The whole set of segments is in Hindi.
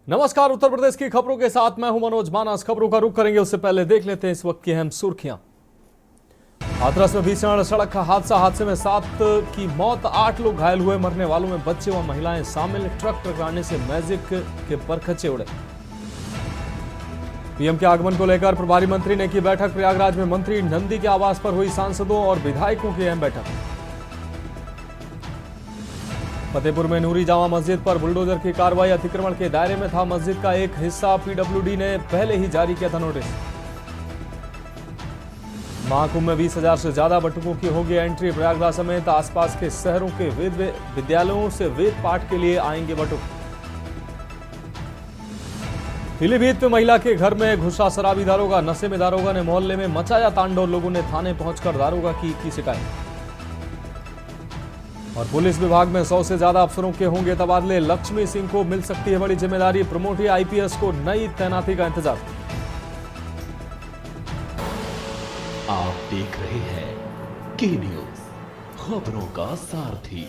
नमस्कार। उत्तर प्रदेश की खबरों के साथ मैं हूं मनोज मानस। खबरों का रुख करेंगे उससे पहले देख लेते हैं इस वक्त की अहम सुर्खियां। हाथरस में भीषण सड़क हादसे में 7 की मौत, 8 लोग घायल हुए। मरने वालों में बच्चे व महिलाएं शामिल। ट्रक टकराने से मैजिक के परखचे उड़े। पीएम के आगमन को लेकर प्रभारी मंत्री ने की बैठक। प्रयागराज में मंत्री नंदी के आवास पर हुई सांसदों और विधायकों की अहम बैठक। फतेहपुर में नूरी जामा मस्जिद पर बुलडोजर की कार्रवाई। अतिक्रमण के दायरे में था मस्जिद का एक हिस्सा। पीडब्ल्यूडी ने पहले ही जारी किया था नोटिस। महाकुंभ में 20,000 से ज्यादा बटुकों की होगी एंट्री। प्रयागराज समेत आसपास के शहरों के वेद विद्यालयों से वेद पाठ के लिए आएंगे बटुक। पीलीभीत में महिला के घर में घुसा शराबी दारोगा। नशे में दारोगा ने मोहल्ले में मचाया तांडव। लोगों ने थाने पहुंचकर दारोगा की शिकायत। और पुलिस विभाग में 100 से ज्यादा अफसरों के होंगे तबादले। लक्ष्मी सिंह को मिल सकती है बड़ी जिम्मेदारी। प्रमोटी आईपीएस को नई तैनाती का इंतजार। आप देख रहे हैं के न्यूज, खबरों का सारथी।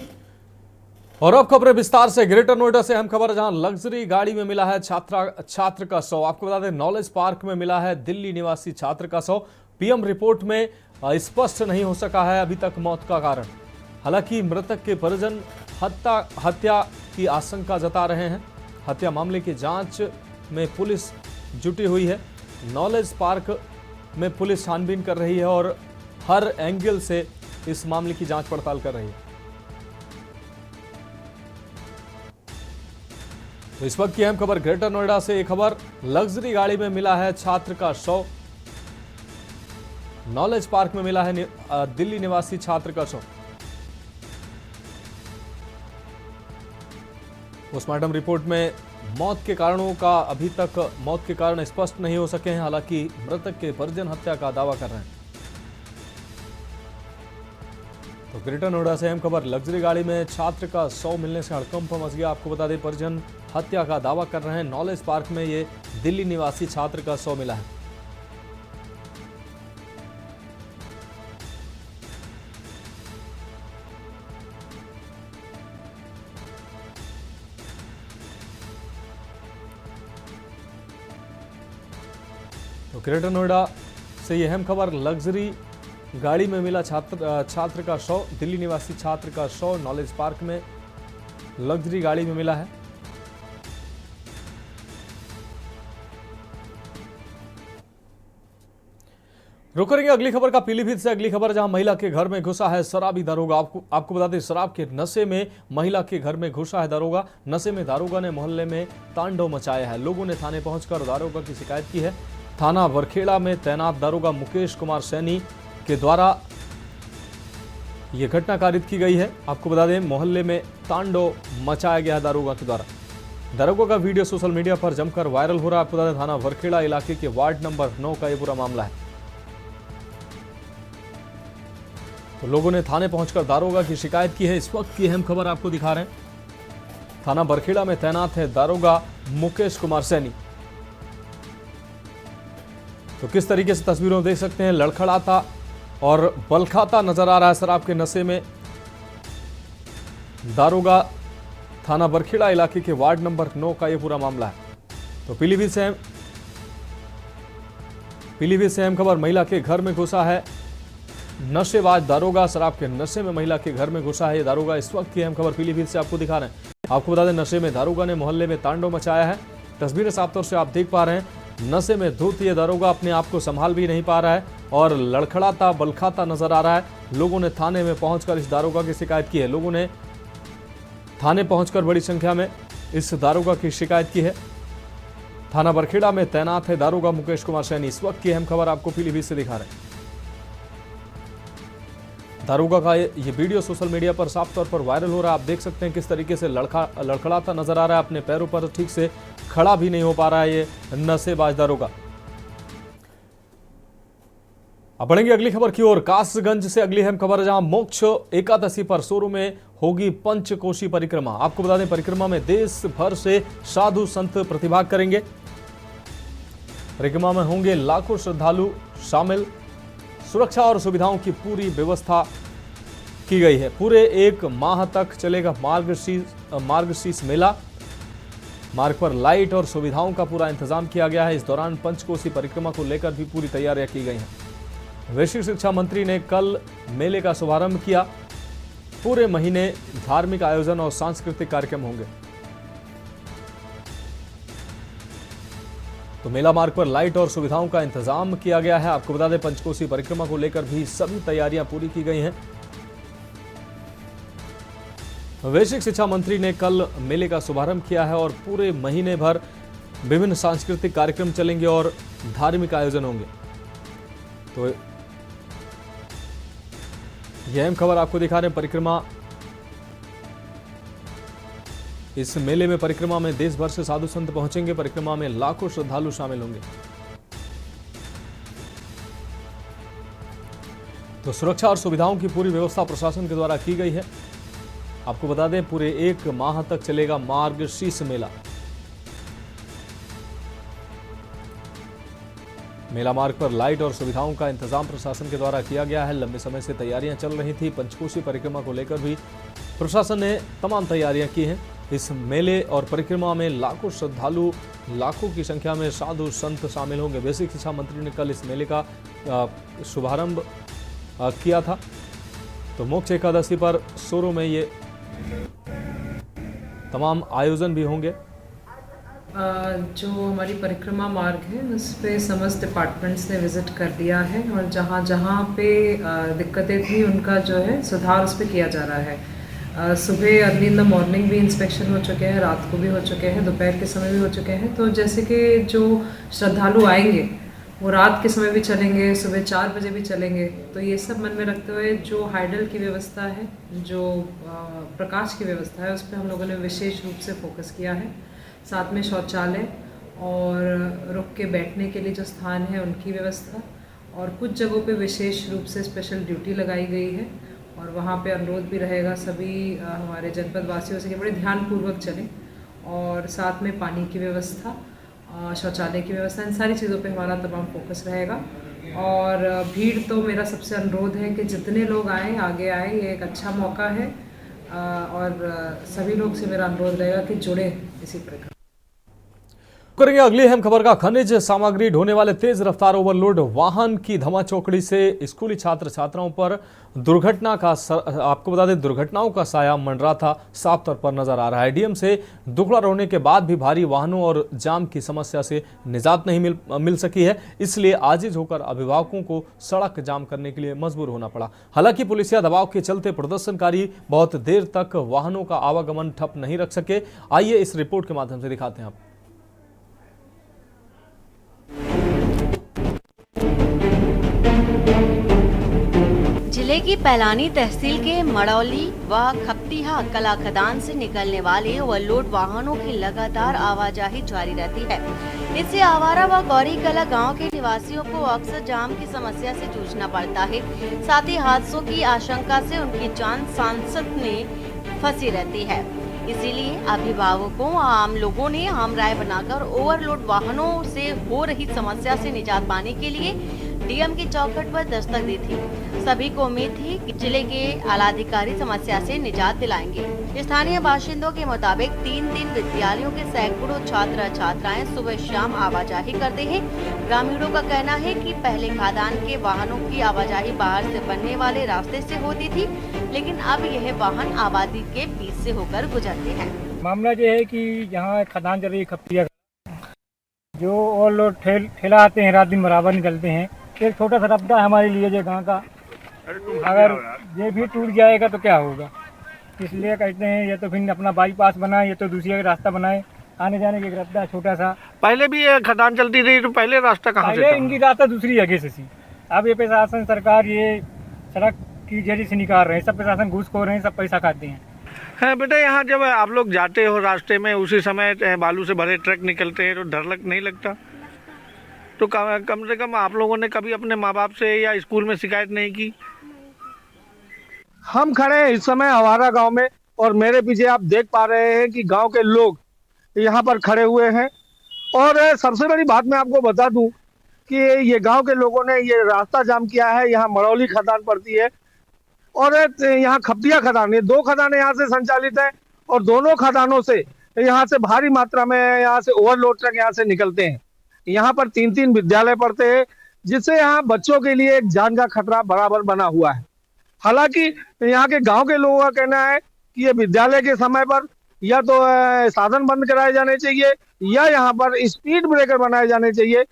और अब खबरें विस्तार से। ग्रेटर नोएडा से अहम खबर, जहां लग्जरी गाड़ी में मिला है छात्र का शव। आपको बता दें, नॉलेज पार्क में मिला है दिल्ली निवासी छात्र का शव। पीएम रिपोर्ट में स्पष्ट नहीं हो सका है अभी तक मौत का कारण। हालांकि मृतक के परिजन हत्या की आशंका जता रहे हैं। हत्या मामले की जांच में पुलिस जुटी हुई है। नॉलेज पार्क में पुलिस छानबीन कर रही है और हर एंगल से इस मामले की जांच पड़ताल कर रही है। तो इस वक्त की अहम खबर ग्रेटर नोएडा से एक खबर, लग्जरी गाड़ी में मिला है छात्र का शव। नॉलेज पार्क में मिला है दिल्ली निवासी छात्र का शव। पोस्टमार्टम रिपोर्ट में मौत के कारण स्पष्ट नहीं हो सके हैं। हालांकि मृतक के परिजन हत्या का दावा कर रहे हैं। तो ग्रेटर नोएडा से अहम खबर, लग्जरी गाड़ी में छात्र का शव मिलने से हड़कंप मच गया। आपको बता दें, परिजन हत्या का दावा कर रहे हैं। नॉलेज पार्क में ये दिल्ली निवासी छात्र का शव मिला है। तो ग्रेटर नोएडा से यह अहम खबर, लग्जरी गाड़ी में मिला छात्र का शव। दिल्ली निवासी छात्र का शव नॉलेज पार्क में लग्जरी गाड़ी में मिला है। रुक करेंगे अगली खबर का पीलीभीत से। अगली खबर, जहां महिला के घर में घुसा है शराबी दारोगा। आपको बता दें, शराब के नशे में महिला के घर में घुसा है दारोगा। नशे में दारोगा ने मोहल्ले में तांडव मचाया है। लोगों ने थाने पहुंचकर दारोगा की शिकायत की है। थाना बरखेड़ा में तैनात दारोगा मुकेश कुमार सैनी के द्वारा यह घटना कारित की गई है। आपको बता दें, मोहल्ले में तांडव मचाया गया दारोगा के द्वारा। दारोगा का वीडियो सोशल मीडिया पर जमकर वायरल हो रहा है। आपको बता दें, थाना बरखेड़ा इलाके के वार्ड नंबर 9 का यह पूरा मामला है। तो लोगों ने थाने पहुंचकर दारोगा की शिकायत की है। इस वक्त की अहम खबर आपको दिखा रहे हैं। थाना बरखेड़ा में तैनात है दारोगा मुकेश कुमार सैनी। तो किस तरीके से तस्वीरों में देख सकते हैं, लड़खड़ाता और बलखाता नजर आ रहा है शराब के नशे में दारोगा। थाना बरखेड़ा इलाके के वार्ड नंबर 9 का यह पूरा मामला है। तो पीलीभीत से अहम खबर, महिला के घर में घुसा है नशेबाज दारोगा। शराब के नशे में महिला के घर में घुसा है ये दारोगा। इस वक्त की अहम खबर पीलीभीत से आपको दिखा रहे हैं। आपको बता दें, नशे में दारोगा ने मोहल्ले में तांडव मचाया है। तस्वीरें साफ तौर से आप देख पा रहे हैं। नशे में धुत ये दारोगा अपने आप को संभाल भी नहीं पा रहा है और लड़खड़ाता बलखाता नजर आ रहा है। लोगों ने थाने में पहुंचकर इस दारोगा की शिकायत की है। लोगों ने थाने पहुंचकर बड़ी संख्या में इस दारोगा की शिकायत की है। थाना बरखेड़ा में तैनात है दारोगा मुकेश कुमार सैनी। इस वक्त की अहम खबर आपको पीलीभीत से दिखा रहे हैं। दारोगा का ये वीडियो सोशल मीडिया पर साफ तौर पर वायरल हो रहा है। आप देख सकते हैं किस तरीके से लड़खड़ाता नजर आ रहा है। अपने पैरों पर ठीक से खड़ा भी नहीं हो पा रहा है ये नशेबाज दारोगा। अब बढ़ेंगे अगली खबर की ओर। कासगंज से अगली अहम खबर, जहां मोक्ष एकादशी पर सोरू में होगी पंचकोशी परिक्रमा। आपको बता दें, परिक्रमा में देश भर से साधु संत प्रतिभाग करेंगे। परिक्रमा में होंगे लाखों श्रद्धालु शामिल। सुरक्षा और सुविधाओं की पूरी व्यवस्था की गई है। पूरे 1 माह तक चलेगा मार्गशीर्ष मेला। मार्ग पर लाइट और सुविधाओं का पूरा इंतजाम किया गया है। इस दौरान पंचकोसी परिक्रमा को लेकर भी पूरी तैयारियां की गई हैं। वैश्विक शिक्षा मंत्री ने कल मेले का शुभारंभ किया। पूरे महीने धार्मिक आयोजन और सांस्कृतिक कार्यक्रम होंगे। तो मेला मार्ग पर लाइट और सुविधाओं का इंतजाम किया गया है। आपको बता दें, पंचकोसी परिक्रमा को लेकर भी सभी तैयारियां पूरी की गई हैं। वैश्विक शिक्षा मंत्री ने कल मेले का शुभारंभ किया है और पूरे महीने भर विभिन्न सांस्कृतिक कार्यक्रम चलेंगे और धार्मिक आयोजन होंगे। तो यह अहम खबर आपको दिखा रहे हैं। परिक्रमा, इस मेले में परिक्रमा में देश भर से साधु संत पहुंचेंगे। परिक्रमा में लाखों श्रद्धालु शामिल होंगे। तो सुरक्षा और सुविधाओं की पूरी व्यवस्था प्रशासन के द्वारा की गई है। आपको बता दें, पूरे 1 माह तक चलेगा मार्गशीर्ष मेला। मेला मार्ग पर लाइट और सुविधाओं का इंतजाम प्रशासन के द्वारा किया गया है। लंबे समय से तैयारियां चल रही थी। पंचकोसी परिक्रमा को लेकर भी प्रशासन ने तमाम तैयारियां की हैं। इस मेले और परिक्रमा में लाखों श्रद्धालु, लाखों की संख्या में साधु संत शामिल होंगे। वैश्विक शिक्षा मंत्री ने कल इस मेले का शुभारंभ किया था। तो मोक्ष एकादशी पर सोरो में ये तमाम आयोजन भी होंगे। जो हमारी परिक्रमा मार्ग है उस पे समस्त डिपार्टमेंट्स ने विजिट कर दिया है और जहाँ जहाँ पे दिक्कतें थी उनका जो है सुधार उस पर किया जा रहा है। सुबह अर्ली इन द मॉर्निंग भी इंस्पेक्शन हो चुके हैं, रात को भी हो चुके हैं, दोपहर के समय भी हो चुके हैं। तो जैसे कि जो श्रद्धालु आएंगे वो रात के समय भी चलेंगे, सुबह 4 बजे भी चलेंगे। तो ये सब मन में रखते हुए जो हाइडल की व्यवस्था है, जो प्रकाश की व्यवस्था है, उस पर हम लोगों ने विशेष रूप से फोकस किया है। साथ में शौचालय और रुक के बैठने के लिए जो स्थान है उनकी व्यवस्था, और कुछ जगहों पे विशेष रूप से स्पेशल ड्यूटी लगाई गई है। और वहाँ पे अनुरोध भी रहेगा सभी हमारे जनपद वासियों से कि बड़े ध्यानपूर्वक चलें। और साथ में पानी की व्यवस्था, शौचालय की व्यवस्था, इन सारी चीज़ों पे हमारा तमाम फोकस रहेगा। और भीड़ तो मेरा सबसे अनुरोध है कि जितने लोग आएँ आगे आए, ये एक अच्छा मौका है। और सभी लोग से मेरा अनुरोध रहेगा कि जुड़े इसी प्रकार। करेंगे अगली अहम खबर का। खनिज सामग्री ढोने वाले तेज रफ्तार ओवरलोड वाहन की धमाचौकड़ी से स्कूली छात्र छात्राओं पर दुर्घटना का आपको बता दें, दुर्घटनाओं का साया मंडरा था साफ तौर पर नजर आ रहा है। डीएम से दुखड़ा रोने के बाद भी भारी वाहनों और जाम की समस्या से निजात नहीं मिल सकी है। इसलिए आजिज होकर अभिभावकों को सड़क जाम करने के लिए मजबूर होना पड़ा। हालांकि पुलिसिया दबाव के चलते प्रदर्शनकारी बहुत देर तक वाहनों का आवागमन ठप नहीं रख सके। आइए इस रिपोर्ट के माध्यम से दिखाते हैं आप। जिले की पैलानी तहसील के मड़ौली व खपतिहा कला खदान से निकलने वाले ओवरलोड वाहनों की लगातार आवाजाही जारी रहती है। इससे आवारा व गौरी कला गांव के निवासियों को अक्सर जाम की समस्या से जूझना पड़ता है। साथ ही हादसों की आशंका से उनकी जान सांसद में फंसी रहती है। इसीलिए अभिभावकों व आम लोगों ने आम राय बनाकर ओवरलोड वाहनों से हो रही समस्या से निजात पाने के लिए डीएम की चौखट पर दस्तक दी थी। सभी को उम्मीद थी कि जिले के आलाधिकारी समस्या से निजात दिलाएंगे। स्थानीय बाशिंदों के मुताबिक 3 दिन विद्यालयों के सैकड़ों छात्र छात्राएं सुबह शाम आवाजाही करते हैं। ग्रामीणों का कहना है कि पहले खादान के वाहनों की आवाजाही बाहर से बनने वाले रास्ते से होती थी, लेकिन अब यह वाहन आबादी के बीच से होकर गुजरते हैं। मामला ये है कि यहाँ खदान चल रही है खपतिया, जो और लोग ठेला आते हैं, रात दिन बराबर निकलते हैं। एक छोटा सा रफ्ता है हमारे लिए जो गाँव का, अगर ये भी टूट जाएगा तो क्या होगा। इसलिए कहते हैं ये तो फिर अपना बाईपास बनाए, ये तो दूसरी रास्ता बनाए, आने जाने की एक रास्ता है छोटा सा। पहले भी ये खदान चलती थी तो पहले रास्ता कहाँ से था? पहले इनकी रास्ता दूसरी जगह से थी। अब ये प्रशासन सरकार ये सड़क की जरिए से निकाल रहे हैं। सब प्रशासन घूसखोर हैं, सब पैसा खाते हैं। हाँ बेटा, यहाँ जब आप लोग जाते हो रास्ते में उसी समय बालू से भरे ट्रक निकलते हैं तो डर नहीं लगता? तो कम से कम आप लोगों ने कभी अपने माँ बाप से या स्कूल में शिकायत नहीं की? हम खड़े हैं इस समय हवारा गांव में और मेरे पीछे आप देख पा रहे हैं कि गांव के लोग यहाँ पर खड़े हुए हैं। और सबसे बड़ी बात मैं आपको बता दूं कि ये गांव के लोगों ने ये रास्ता जाम किया है। यहाँ मड़ौली खदान पड़ती है और यहाँ खपतिया खदान, ये 2 खदानें यहाँ से संचालित है और दोनों खदानों से यहाँ से भारी मात्रा में यहाँ से ओवरलोड ट्रक यहाँ से निकलते हैं। यहाँ पर 3-3 विद्यालय पढ़ते हैं, जिससे यहाँ बच्चों के लिए एक जान का खतरा बराबर बना हुआ है। हालांकि यहाँ के गांव के लोगों का कहना है कि ये विद्यालय के समय पर या तो साधन बंद कराए जाने चाहिए या यहाँ पर स्पीड ब्रेकर बनाए जाने चाहिए।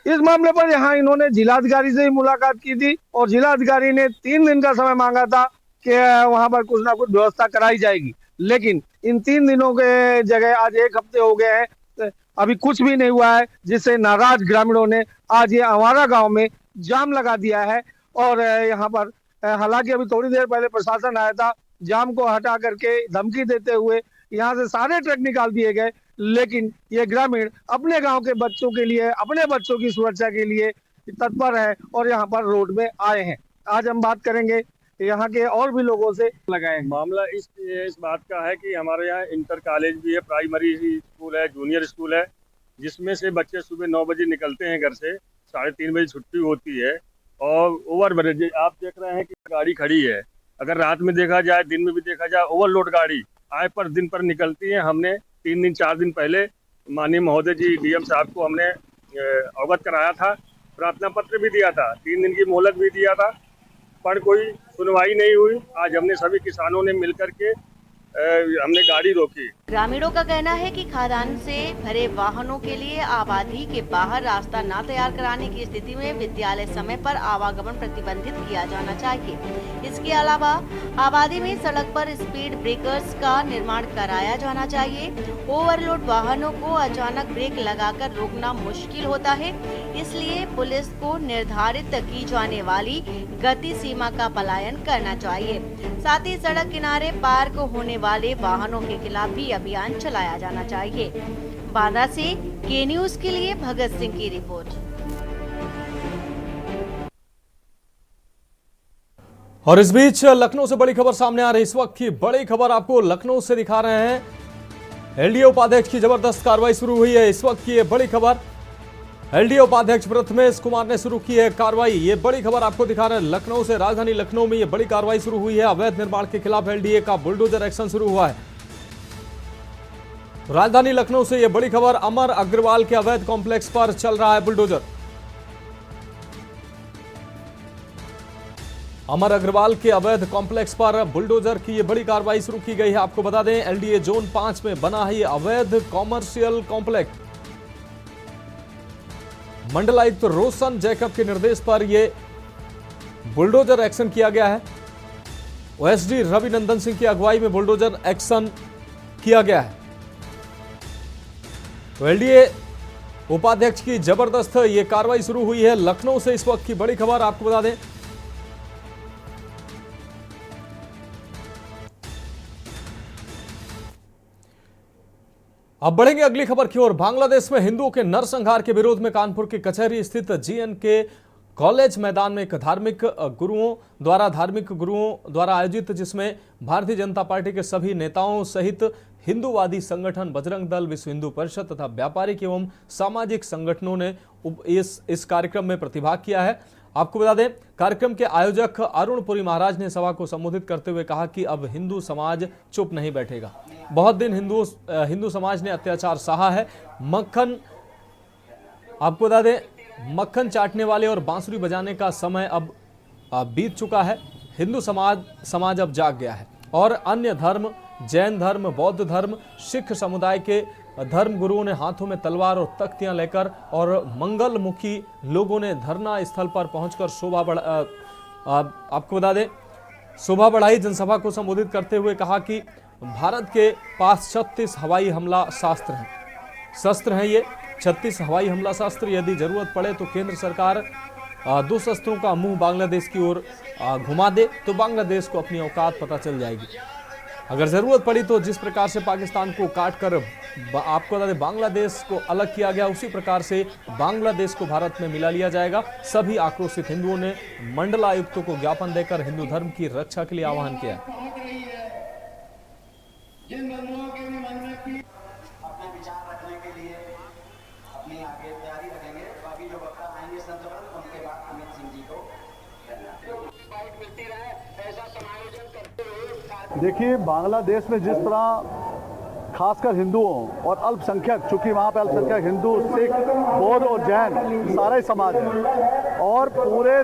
इस मामले पर यहाँ इन्होंने जिलाधिकारी से ही मुलाकात की थी और जिलाधिकारी ने 3 दिन का समय मांगा था कि वहां पर कुछ ना कुछ व्यवस्था कराई जाएगी, लेकिन इन 3 दिनों के जगह आज 1 हफ्ते हो गए हैं, अभी कुछ भी नहीं हुआ है, जिससे नाराज ग्रामीणों ने आज ये आवारा गांव में जाम लगा दिया है। और यहाँ पर हालांकि अभी थोड़ी देर पहले प्रशासन आया था, जाम को हटा करके धमकी देते हुए यहाँ से सारे ट्रक निकाल दिए गए, लेकिन ये ग्रामीण अपने गांव के बच्चों के लिए, अपने बच्चों की सुरक्षा के लिए तत्पर है और यहाँ पर रोड में आए हैं। आज हम बात करेंगे यहाँ के और भी लोगों से लगाए। मामला इस बात का है कि हमारे यहाँ इंटर कॉलेज भी है, प्राइमरी स्कूल है, जूनियर स्कूल है, जिसमें से बच्चे सुबह 9 बजे निकलते हैं घर से, 3:30 बजे छुट्टी होती है। और ओवर ब्रिज आप देख रहे हैं कि गाड़ी खड़ी है, अगर रात में देखा जाए, दिन में भी देखा जाए, ओवरलोड गाड़ी आए पर दिन पर निकलती है। हमने 3 दिन 4 दिन पहले माननीय महोदय जी डीएम साहब को हमने अवगत कराया था, प्रार्थना पत्र भी दिया था, 3 दिन की मोहलत भी दिया था, पर कोई सुनवाई नहीं हुई। आज हमने सभी किसानों ने मिलकर के हमने गाड़ी रोकी। ग्रामीणों का कहना है कि खादान से भरे वाहनों के लिए आबादी के बाहर रास्ता न तैयार कराने की स्थिति में विद्यालय समय पर आवागमन प्रतिबंधित किया जाना चाहिए। इसके अलावा आबादी में सड़क पर स्पीड ब्रेकर्स का निर्माण कराया जाना चाहिए। ओवरलोड वाहनों को अचानक ब्रेक लगाकर रोकना मुश्किल होता है, इसलिए पुलिस को निर्धारित की जाने वाली गति सीमा का पालन करना चाहिए। साथ ही सड़क किनारे पार्क होने वाले वाहनों के खिलाफ भी अभियान चलाया जाना चाहिए। बांदा से के न्यूज के लिए भगत सिंह की रिपोर्ट। और इस बीच लखनऊ से बड़ी खबर सामने आ रही। इस वक्त की बड़ी खबर आपको लखनऊ से दिखा रहे हैं। एलडीए उपाध्यक्ष की जबरदस्त कार्रवाई शुरू हुई है। इस वक्त की ये बड़ी खबर, एलडीए उपाध्यक्ष प्रथमेश कुमार ने शुरू की है कार्रवाई। ये बड़ी खबर आपको दिखा रहे हैं लखनऊ से। राजधानी लखनऊ में ये बड़ी कार्रवाई शुरू हुई है। अवैध निर्माण के खिलाफ एलडीए का बुलडोजर एक्शन शुरू हुआ है। राजधानी लखनऊ से ये बड़ी खबर, अमर अग्रवाल के अवैध कॉम्प्लेक्स पर चल रहा है बुलडोजर। अमर अग्रवाल के अवैध कॉम्प्लेक्स पर बुलडोजर की ये बड़ी कार्रवाई शुरू की गई है। आपको बता दें एलडीए जोन 5 में बना है ये अवैध कॉमर्शियल कॉम्प्लेक्स। मंडलायुक्त रोशन जैकब के निर्देश पर यह बुलडोजर एक्शन किया गया है। ओएसडी रविनंदन सिंह की अगुवाई में बुलडोजर एक्शन किया गया है। तो एलडीए उपाध्यक्ष की जबरदस्त ये कार्रवाई शुरू हुई है लखनऊ से। इस वक्त की बड़ी खबर आपको बता दें, अब बढ़ेंगे अगली खबर की ओर। बांग्लादेश में हिंदुओं के नरसंहार के विरोध में कानपुर के कचहरी स्थित जीएनके कॉलेज मैदान में एक धार्मिक गुरुओं द्वारा आयोजित, जिसमें भारतीय जनता पार्टी के सभी नेताओं सहित हिंदूवादी संगठन, बजरंग दल, विश्व हिंदू परिषद तथा व्यापारिक एवं सामाजिक संगठनों ने इस कार्यक्रम में प्रतिभाग किया है। आपको बता दें कार्यक्रम के आयोजक अरुण पुरी महाराज ने सभा को संबोधित करते हुए कहा कि अब हिंदू समाज चुप नहीं बैठेगा। बहुत दिन हिंदू समाज ने अत्याचार सहा है। आपको बता दें मक्खन चाटने वाले और बांसुरी बजाने का समय अब बीत चुका है। हिंदू समाज अब जाग गया है और अन्य धर्म, जैन धर्म, बौद्ध धर्म, सिख समुदाय के धर्म गुरुओं ने हाथों में तलवार और तख्तियां लेकर और मंगलमुखी लोगों ने धरना स्थल पर पहुंचकर आपको बता दें शोभा बढ़ाई। जनसभा को संबोधित करते हुए कहा कि भारत के पास 36 हवाई हमला शस्त्र हैं ये 36 हवाई हमला शस्त्र। यदि जरूरत पड़े तो केंद्र सरकार 2 शस्त्रों का मुंह बांग्लादेश की ओर घुमा दे तो बांग्लादेश को अपनी औकात पता चल जाएगी। अगर जरूरत पड़ी तो जिस प्रकार से पाकिस्तान को काटकर आपको बता दें बांग्लादेश को अलग किया गया, उसी प्रकार से बांग्लादेश को भारत में मिला लिया जाएगा। सभी आक्रोशित हिंदुओं ने मंडलायुक्तों को ज्ञापन देकर हिंदू धर्म की रक्षा के लिए आह्वान किया। अपने विचार रखने के लिए अपनी आगे तैयारी रखेंगे। बाकी जो वक्ता आएंगे संत उनके बाद अमित सिंह जी को मिलती रहे ऐसा समायोजन करते हुए। देखिए बांग्लादेश में जिस तरह खासकर हिंदुओं और अल्पसंख्यक, चूंकि वहाँ पे अल्पसंख्यक हिंदू, सिख, बौद्ध और जैन सारा ही समाज है और पूरे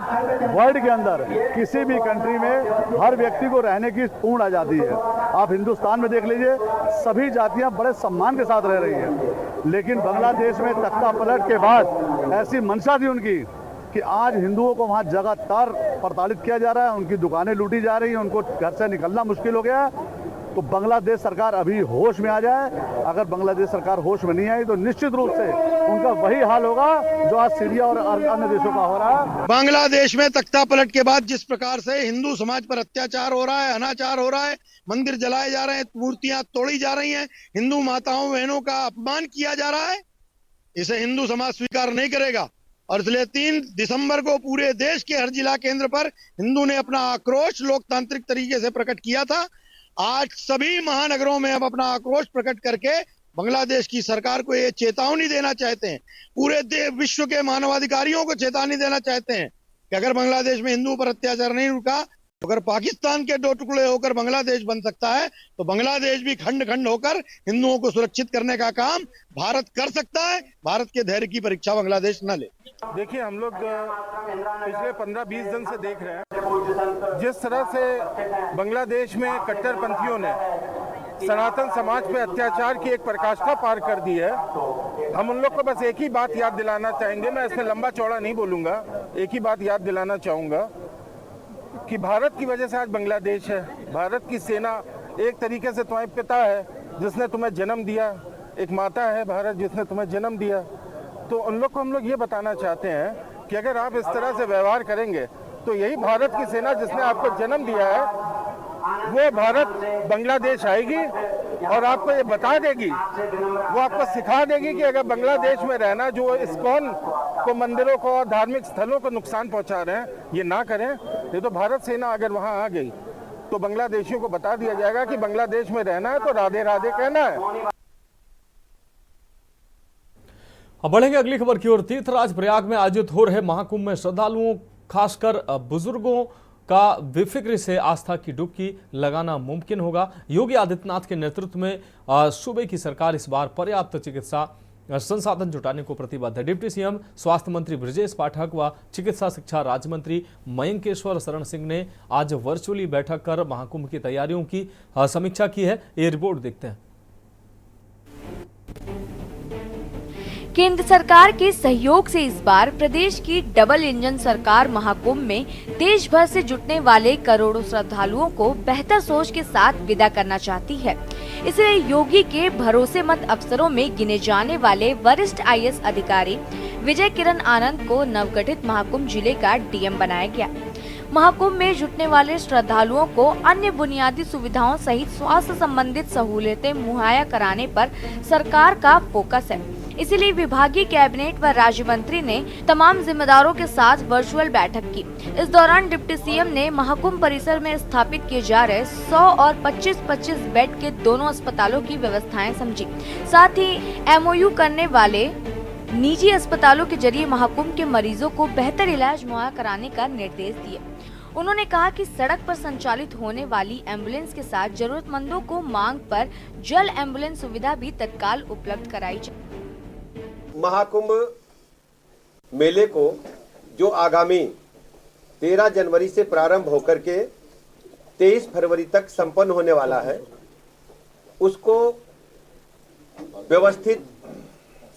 वर्ल्ड के अंदर किसी भी कंट्री में हर व्यक्ति को रहने की पूर्ण आज़ादी है। आप हिंदुस्तान में देख लीजिए, सभी जातियाँ बड़े सम्मान के साथ रह रही हैं, लेकिन बांग्लादेश में तख्ता पलट के बाद ऐसी मंशा थी उनकी कि आज हिंदुओं को वहाँ लगातार प्रताड़ित किया जा रहा है, उनकी दुकानें लूटी जा रही हैं, उनको घर से निकलना मुश्किल हो गया है। तो बांग्लादेश सरकार अभी होश में आ जाए। अगर बांग्लादेश सरकार होश में नहीं आई तो निश्चित रूप से उनका वही हाल होगा जो आज सीरिया और अन्य देशों का हो रहा है। बांग्लादेश में तख्ता पलट के बाद जिस प्रकार से हिंदू समाज पर अत्याचार हो रहा है, अनाचार हो रहा है, मंदिर जलाए जा रहे हैं, मूर्तियां तोड़ी जा रही हैं, हिंदू माताओं बहनों का अपमान किया जा रहा है, इसे हिंदू समाज स्वीकार नहीं करेगा। और इसलिए 3 दिसंबर को पूरे देश के हर जिला केंद्र पर हिंदू ने अपना आक्रोश लोकतांत्रिक तरीके से प्रकट किया था। आज सभी महानगरों में अब अपना आक्रोश प्रकट करके बांग्लादेश की सरकार को ये चेतावनी देना चाहते हैं, पूरे विश्व के मानवाधिकारियों को चेतावनी देना चाहते हैं कि अगर बांग्लादेश में हिंदुओं पर अत्याचार नहीं रुका, तो अगर पाकिस्तान के 2 टुकड़े होकर बांग्लादेश बन सकता है, तो बांग्लादेश भी खंड खंड होकर हिंदुओं को सुरक्षित करने का काम भारत कर सकता है। भारत के धैर्य की परीक्षा बांग्लादेश न ले। देखिए, हम लोग पिछले 15-20 दिन से देख रहे हैं जिस तरह से बांग्लादेश में कट्टरपंथियों ने सनातन समाज पे अत्याचार की एक पराकाष्ठा पार कर दी है। हम उन लोग को बस एक ही बात याद दिलाना चाहेंगे, मैं इसमें लंबा चौड़ा नहीं बोलूंगा, एक ही बात याद दिलाना चाहूँगा कि भारत की वजह से आज बांग्लादेश है। भारत की सेना एक तरीके से तुम्हारे पिता है जिसने तुम्हें जन्म दिया, एक माता है भारत जिसने तुम्हें जन्म दिया। तो उन लोग को हम लोग ये बताना चाहते हैं कि अगर आप इस तरह से व्यवहार करेंगे तो यही भारत की सेना जिसने आपको जन्म दिया है वो भारत बांग्लादेश आएगी और आपको ये बता देगी, वो आपको सिखा देगी कि अगर बांग्लादेश में रहना, जो इस्कॉन को, मंदिरों को और धार्मिक स्थलों को नुकसान पहुंचा रहे हैं, ये ना करें। नहीं तो भारत सेना अगर वहां आ गई तो बांग्लादेशियों को बता दिया जाएगा कि बांग्लादेश में रहना है तो राधे राधे कहना है। अब बढ़ेंगे अगली खबर की ओर। तीर्थराज प्रयाग में आयोजित हो रहे महाकुंभ में श्रद्धालुओं, खासकर बुजुर्गों का बेफिक्री से आस्था की डुबकी लगाना मुमकिन होगा। योगी आदित्यनाथ के नेतृत्व में सूबे की सरकार इस बार पर्याप्त चिकित्सा संसाधन जुटाने को प्रतिबद्ध है। डिप्टी सीएम स्वास्थ्य मंत्री ब्रजेश पाठक व चिकित्सा शिक्षा राज्य मंत्री मयंकेश्वर शरण सिंह ने आज वर्चुअली बैठक कर महाकुंभ की तैयारियों की समीक्षा की है। ये रिपोर्ट देखते हैं। केंद्र सरकार के सहयोग से इस बार प्रदेश की डबल इंजन सरकार महाकुंभ में देश भर से जुटने वाले करोड़ों श्रद्धालुओं को बेहतर सोच के साथ विदा करना चाहती है। इसलिए योगी के भरोसेमंद अफसरों में गिने जाने वाले वरिष्ठ IAS अधिकारी विजय किरण आनंद को नवगठित महाकुंभ जिले का DM बनाया गया। महाकुंभ में जुटने वाले श्रद्धालुओं को अन्य बुनियादी सुविधाओं सहित स्वास्थ्य संबंधित सहूलियतें मुहैया कराने पर सरकार का फोकस है। इसीलिए विभागीय कैबिनेट व राज्य मंत्री ने तमाम जिम्मेदारों के साथ वर्चुअल बैठक की। इस दौरान डिप्टी सीएम ने महाकुंभ परिसर में स्थापित किए जा रहे 100 और 25-25 बेड के दोनों अस्पतालों की व्यवस्थाएं समझी। साथ ही MOU करने वाले निजी अस्पतालों के जरिए महाकुंभ के मरीजों को बेहतर इलाज मुहैया कराने का निर्देश दिए। उन्होंने कहा कि सड़क पर संचालित होने वाली एम्बुलेंस के साथ जरूरतमंदों को मांग पर जल एम्बुलेंस सुविधा भी तत्काल उपलब्ध कराई जाए। महाकुंभ मेले को जो आगामी 13 जनवरी से प्रारंभ होकर के 23 फरवरी तक संपन्न होने वाला है, उसको व्यवस्थित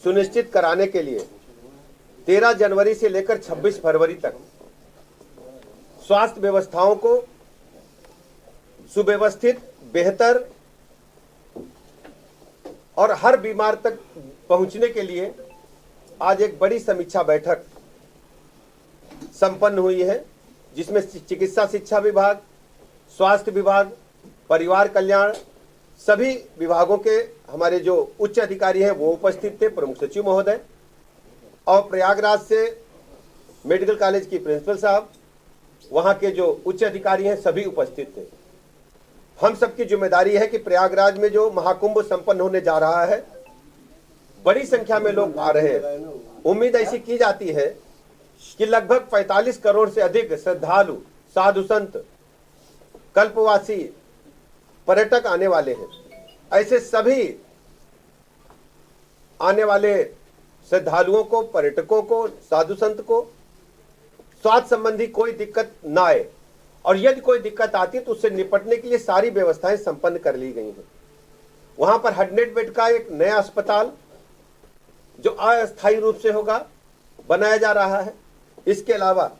सुनिश्चित कराने के लिए 13 जनवरी से लेकर 26 फरवरी तक स्वास्थ्य व्यवस्थाओं को सुव्यवस्थित, बेहतर और हर बीमार तक पहुंचने के लिए आज एक बड़ी समीक्षा बैठक संपन्न हुई है, जिसमें चिकित्सा शिक्षा विभाग, स्वास्थ्य विभाग, परिवार कल्याण, सभी विभागों के हमारे जो उच्च अधिकारी हैं वो उपस्थित थे, प्रमुख सचिव महोदय, और प्रयागराज से मेडिकल कॉलेज की प्रिंसिपल साहब, वहां के जो उच्च अधिकारी हैं सभी उपस्थित थे। हम सबकी जिम्मेदारी है कि प्रयागराज में जो महाकुंभ संपन्न होने जा रहा है, बड़ी संख्या में लोग आ रहे हैं। उम्मीद ऐसी की जाती है कि लगभग 45 करोड़ से अधिक श्रद्धालु, साधु संत, कल्पवासी, पर्यटक आने वाले हैं। ऐसे सभी आने वाले श्रद्धालुओं को, पर्यटकों को, साधु संत को स्वास्थ्य संबंधी कोई दिक्कत ना आए, और यदि कोई दिक्कत आती है तो उससे निपटने के लिए सारी व्यवस्थाएं संपन्न कर ली गई हैं। वहां पर 100 बेड का एक नया अस्पताल जो अस्थायी रूप से होगा बनाया जा रहा है। इसके अलावा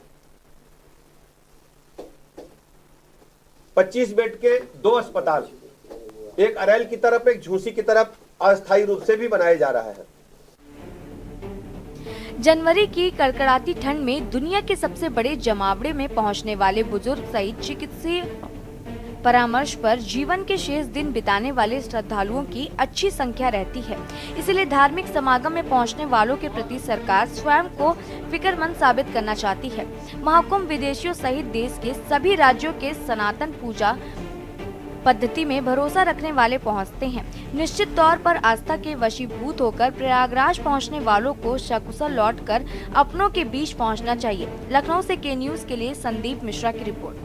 25 बेड के 2 अस्पताल, एक अरैल की तरफ, एक झूसी की तरफ अस्थायी रूप से भी बनाया जा रहा है। जनवरी की कड़कड़ाती ठंड में दुनिया के सबसे बड़े जमावड़े में पहुंचने वाले बुजुर्ग सहित चिकित्सीय परामर्श पर जीवन के शेष दिन बिताने वाले श्रद्धालुओं की अच्छी संख्या रहती है। इसलिए धार्मिक समागम में पहुंचने वालों के प्रति सरकार स्वयं को फिक्रमंद साबित करना चाहती है। महाकुंभ विदेशियों सहित देश के सभी राज्यों के सनातन पूजा पद्धति में भरोसा रखने वाले पहुंचते हैं। निश्चित तौर पर आस्था के वशीभूत होकर प्रयागराज पहुंचने वालों को सकुशल लौटकर अपनों के बीच पहुंचना चाहिए। लखनऊ से के न्यूज के लिए संदीप मिश्रा की रिपोर्ट।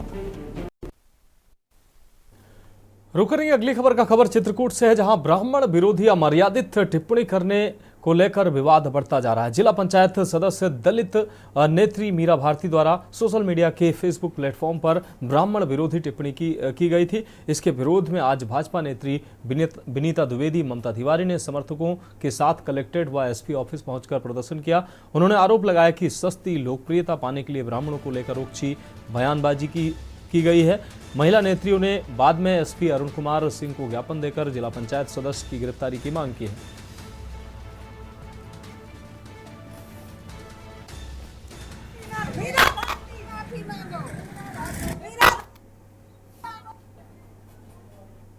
रुक रही अगली खबर का खबर चित्रकूट से है, जहां ब्राह्मण विरोधी अमर्यादित टिप्पणी करने को लेकर विवाद बढ़ता जा रहा है। जिला पंचायत सदस्य दलित नेत्री मीरा भारती द्वारा सोशल मीडिया के फेसबुक प्लेटफॉर्म पर ब्राह्मण विरोधी टिप्पणी की गई थी। इसके विरोध में आज भाजपा नेत्री विनीता द्विवेदी, ममता तिवारी ने समर्थकों के साथ कलेक्ट्रेट व एसपी ऑफिस पहुंचकर प्रदर्शन किया। उन्होंने आरोप लगाया कि सस्ती लोकप्रियता पाने के लिए ब्राह्मणों को लेकर उकछी बयानबाजी की गई है। महिला नेत्रियों ने बाद में एसपी अरुण कुमार सिंह को ज्ञापन देकर जिला पंचायत सदस्य की गिरफ्तारी की मांग की है।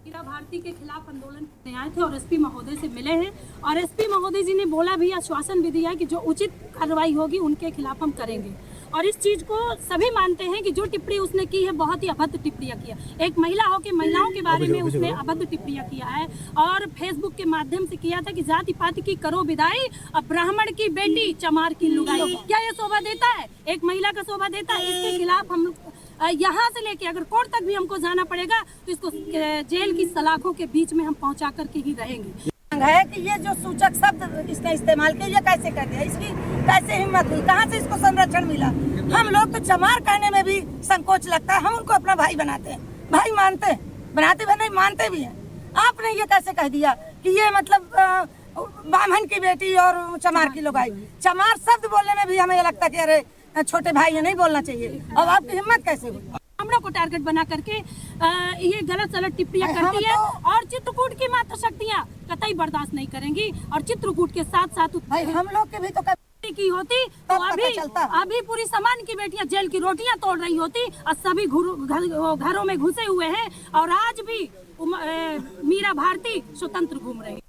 मीरा भारती के खिलाफ आंदोलन करने आए थे और एसपी महोदय से मिले हैं, और एसपी महोदय जी ने बोला भी, आश्वासन भी दिया कि जो उचित कार्रवाई होगी उनके खिलाफ हम करेंगे। और इस चीज को सभी मानते हैं कि जो टिप्पणी उसने की है बहुत ही अभद्र टिप्पणियां किया। एक महिला हो के महिलाओं के बारे में उसने अभद्र टिप्पणियां किया है, और फेसबुक के माध्यम से किया था कि जाति पाति की करो विदाई, अब ब्राह्मण की बेटी चमार की लुगाई। क्या ये शोभा देता है? एक महिला का शोभा देता है? इसके खिलाफ हम यहाँ से लेके अगर कोर्ट तक भी हमको जाना पड़ेगा तो इसको जेल की सलाखों के बीच में हम पहुँचा करके ही रहेंगे। है कि ये जो सूचक शब्द इसने इस्तेमाल किया, ये कैसे कर दिया, इसकी कैसे हिम्मत हुई, कहाँ से इसको संरक्षण मिला? हम लोग तो चमार कहने में भी संकोच लगता है। हम उनको अपना भाई बनाते हैं, भाई मानते हैं, बनाते भी नहीं मानते भी हैं। आपने ये कैसे कह दिया कि ये मतलब ब्राह्मण की बेटी और चमार की लुगाई? चमार शब्द बोलने में भी हमें लगता है कि अरे छोटे भाई ये नहीं बोलना चाहिए। और आपकी हिम्मत कैसे हुई? ब्राह्मणों को टारगेट बना करके ये गलत सलत टिप्पणियां करती है, और चित्रकूट की मात्र शक्तियां कतई बर्दाश्त नहीं करेंगी। और चित्रकूट के साथ साथ भाई हम लोग के भी तो की होती तो अभी पूरी समाज की बेटियां जेल की रोटियां तोड़ रही होती, और सभी घरों में घुसे हुए हैं, और आज भी मीरा भारती स्वतंत्र घूम रही है।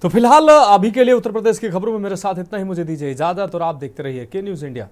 तो फिलहाल अभी के लिए उत्तर प्रदेश की खबरों में मेरे साथ इतना ही। मुझे दीजिए इजाजत और आप देखते रहिए के न्यूज इंडिया।